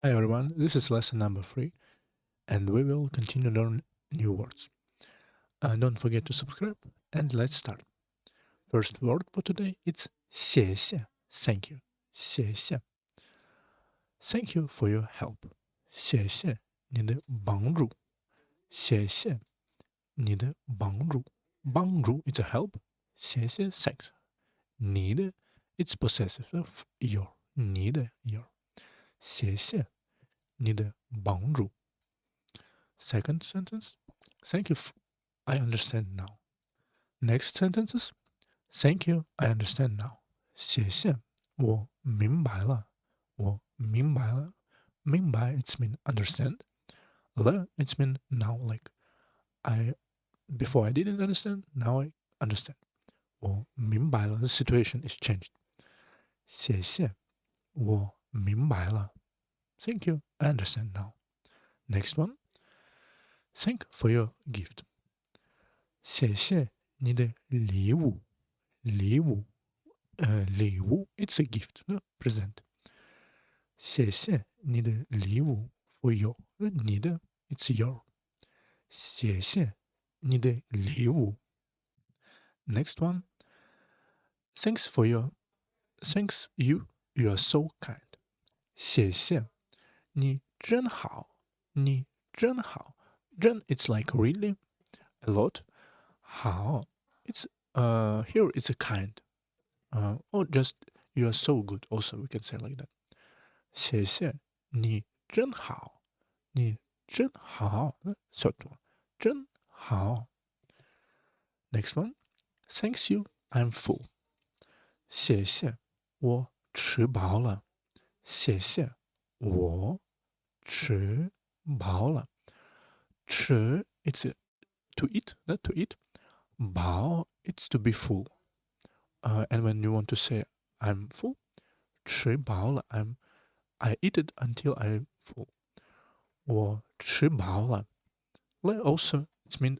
Hi everyone, this is lesson number 3 and we will continue to learn new words. Don't forget to subscribe and let's start. First word for today it's 谢谢, thank you, 谢谢. Thank you for your help. 谢谢你的帮助. 谢谢你的帮助. 帮助 it's a help. 谢谢 thanks. 你的 it's possessive of your. 你的 your. 谢谢你的帮助. Second sentence, thank you. I understand now. Next sentences, thank you. I understand now. 谢谢，我明白了。我明白了。明白 it's mean understand. 了 it's mean now. Like before I didn't understand, now I understand. 我明白了。The situation is changed. 谢谢，我明白了。Thank you. I understand now. Next one. Thank for your gift. 谢谢你的礼物。礼物，礼物 it's a gift, no? Present. 谢谢你的礼物 for your. 你的 it's your. 谢谢你的礼物。Next one. Thanks you are so kind. 谢谢你真好。你真好。真 it's like really a lot. 好 it's here it's a kind. Or just you are so good. Also we can say like that. 谢谢你真好。你真好。Third one. 真好。Next one. Thanks you. I'm full. 谢谢我吃饱了。谢谢我吃饱了。吃 it's to eat, not to eat. 饱 it's to be full. And when you want to say I'm full, 吃饱了 I eat it until I'm full. 我吃饱了。Also it's mean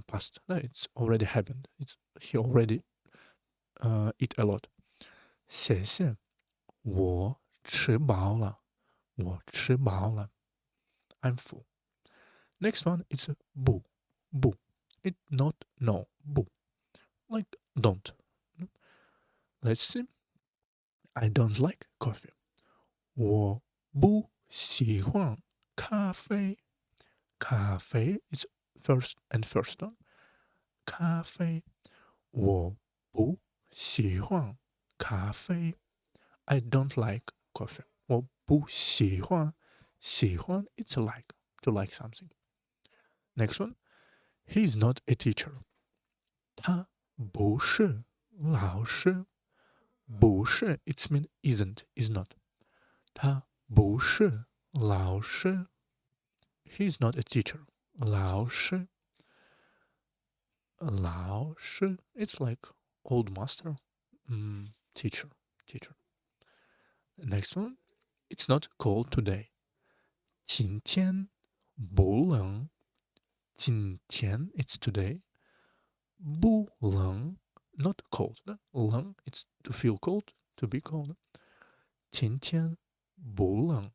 past. It's already happened. He already eat a lot. 谢谢，我吃饱了。我吃饱了。I'm full. Next one is 不不 it not no 不 like don't. Let's see. I don't like coffee. 我不喜欢咖啡。咖啡 is first one. 咖啡，我不喜欢咖啡。I don't like coffee. 我不喜欢。喜欢 it's like to like something. Next one. He is not a teacher. 他不是老师。不是 it's mean isn't, is not. 他不是老师。He is not a teacher. 老师。老师 it's like old master. Teacher. Next one. It's not cold today. 今天不冷。今天 it's today. 不冷 not cold. 冷 it's to feel cold, to be cold. 今天不冷。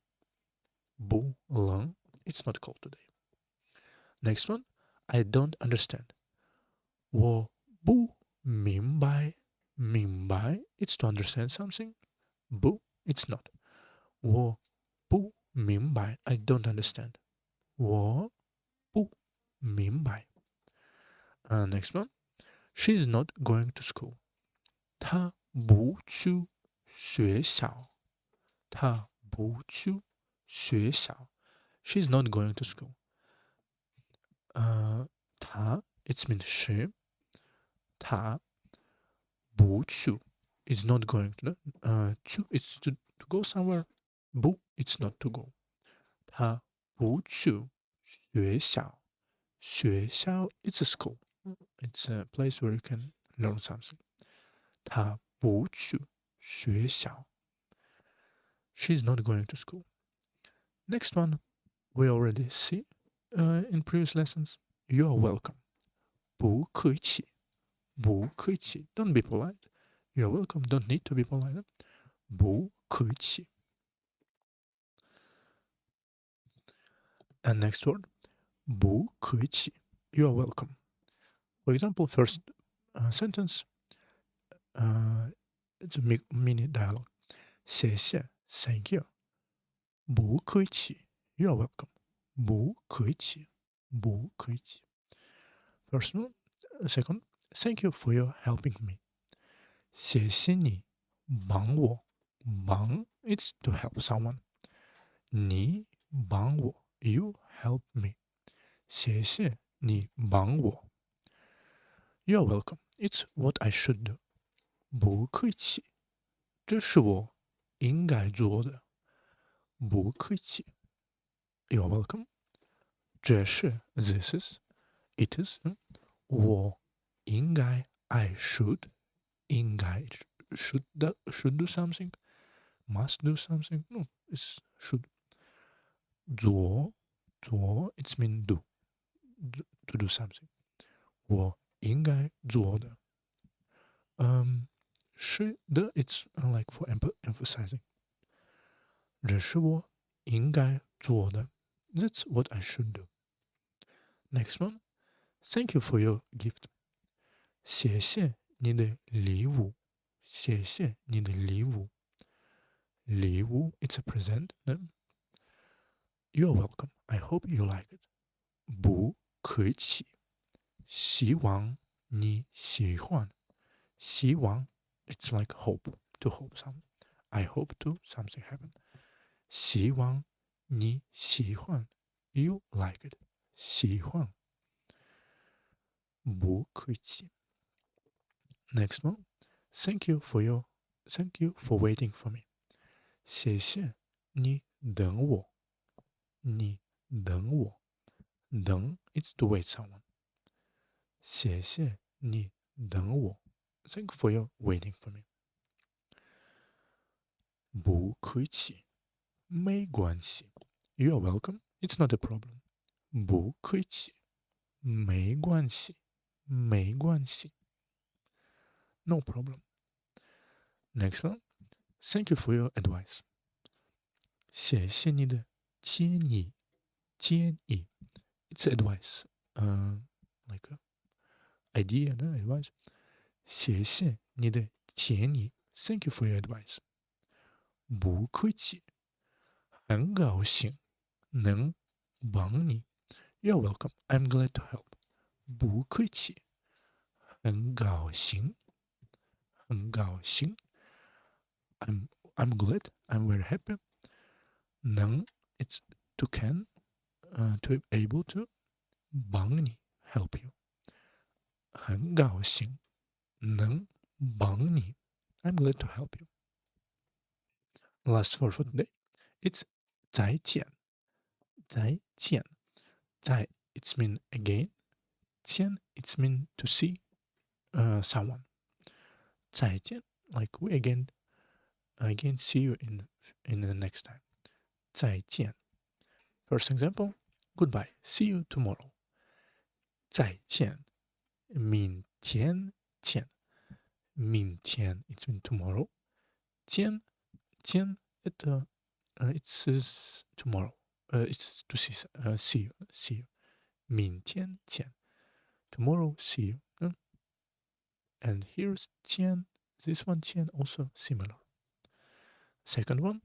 不冷 it's not cold today. Next one. I don't understand. 我不明白。明白 it's to understand something. 不 it's not. 我不明白 I don't understand. 我不明白。Next one. She is not going to school. 她不去学校。她不去学校。She is not going to school. 她 it's mean she. 她不去 is not going to. 去 it's to go somewhere. 不 it's not to go. 她不去学校。学校 it's a school. It's a place where you can learn something. 她不去学校。She's not going to school. Next one, we already see in previous lessons. You are welcome. 不客气。不客气 don't be polite. You are welcome. Don't need to be polite. 不客气。And next word, 不客气, you are welcome. For example, first sentence, it's a mini dialogue. 谢谢, thank you. 不客气, you are welcome. 不客气, 不客气. First one, second, thank you for your helping me. 谢谢你帮我，帮 it's to help someone. 你帮我 you help me. 谢谢你帮我。You are welcome. It's what I should do. 不客气，这是我应该做的。不客气。You are welcome. 这是 this is it is 我应该 I should 应该 should do something must do something no it's should 做 it's mean do to do something 我应该做的是的 it's like for emphasizing 这是我应该做的 that's what I should do. Next one, thank you for your gift. 谢谢你的礼物。谢谢你的礼物。礼物 it's a present. You are welcome. I hope you like it. 不客气。希望你喜欢。希望 it's like hope to hope something. I hope to something happen. 希望你喜欢。You like it. 喜欢。不客气。Next one. Thank you for waiting for me. 谢谢你等我。你等我。等 it's to wait someone. 谢谢你等我。Thank you for your waiting for me. 不客气。没关系。You are welcome. It's not a problem. 不客气。没关系。没关系。No problem. Next one. Thank you for your advice. 谢谢你的建议。建议 it's advice. Like a idea, no? Advice. 谢谢你的建议。Thank you for your advice. 不客气。很高兴能帮你。You're welcome. I'm glad to help. 不客气。很高兴。很高兴。I'm glad. I'm very happy. 能 it's to can to be able to 帮你 help you. 很高兴能帮你。I'm glad to help you. Last word for today. It's 再见。再见。再 it's mean again. 见 it's mean to see someone. 再见 like we again see you in the next time. 再见。First example, goodbye, see you tomorrow. 再见。明天见。明天 it's mean tomorrow. 见 it says tomorrow. It's to see you. 明天见。Tomorrow see you. And here's 见. This one 见 also similar. Second one,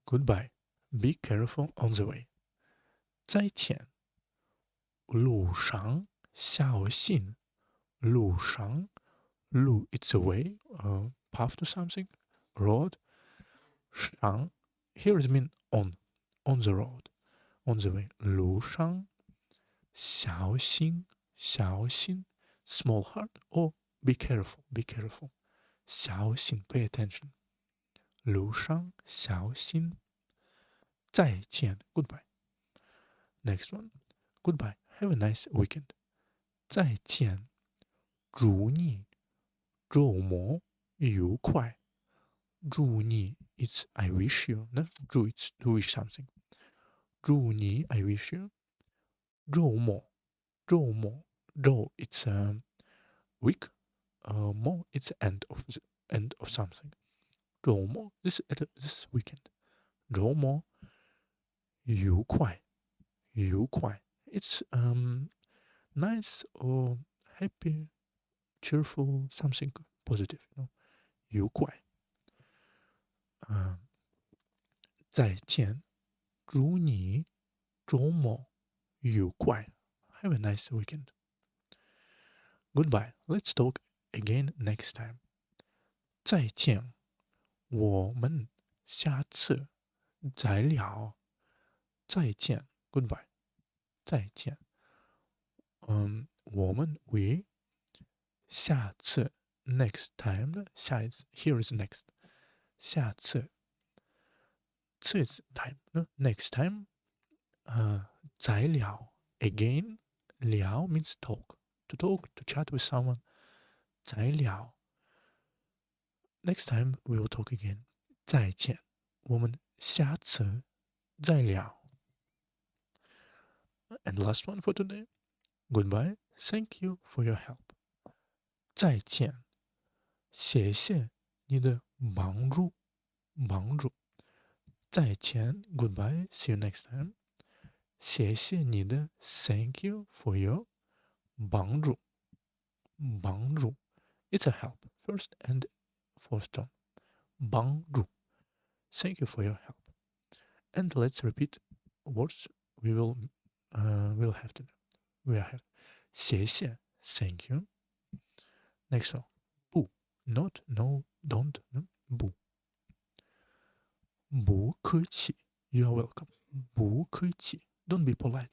goodbye. Be careful on the way. 再见。路上小心。路上路 it's a way, path to something, road. 上 here is mean on the road, on the way. 路上小心小心 small heart or be careful. 小心 pay attention. 路上小心。再见 goodbye. Next one, goodbye. Have a nice weekend. 再见。祝你周末愉快。祝你 it's I wish you. No? 祝 it's to wish something. 祝你 I wish you. 周末周 it's week. 末 it's end of something. 周末 this weekend. 周末愉快愉快. It's nice or happy, cheerful, something positive, 愉快. 再见，祝你周末愉快. Have a nice weekend. Goodbye. Let's talk again next time. 再见，我们下次再聊。再见 ，Goodbye. 再见。我们 we 下次 next time 呢？下一次 here is next. 下次次 is time 呢 ？next time 再聊 again 聊 means talk to talk to chat with someone 再聊 next time we will talk again 再见我们下次再聊 and last one for today goodbye thank you for your help 再见谢谢你的帮助再见 goodbye see you next time 谢谢你的 thank you for your 帮助 it's a help first and fourth tone 帮助 thank you for your help and let's repeat words we will have to we have 谢谢 thank you next one 不 not no don't no 不客气 you are welcome 不客气 don't be polite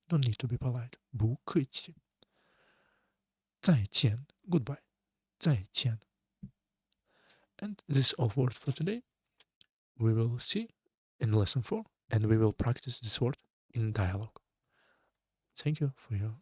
don't need to be polite 不客气再见 goodbye 再见 and this is all words for today we will see in lesson 4 and we will practice this word in dialogue thank you for your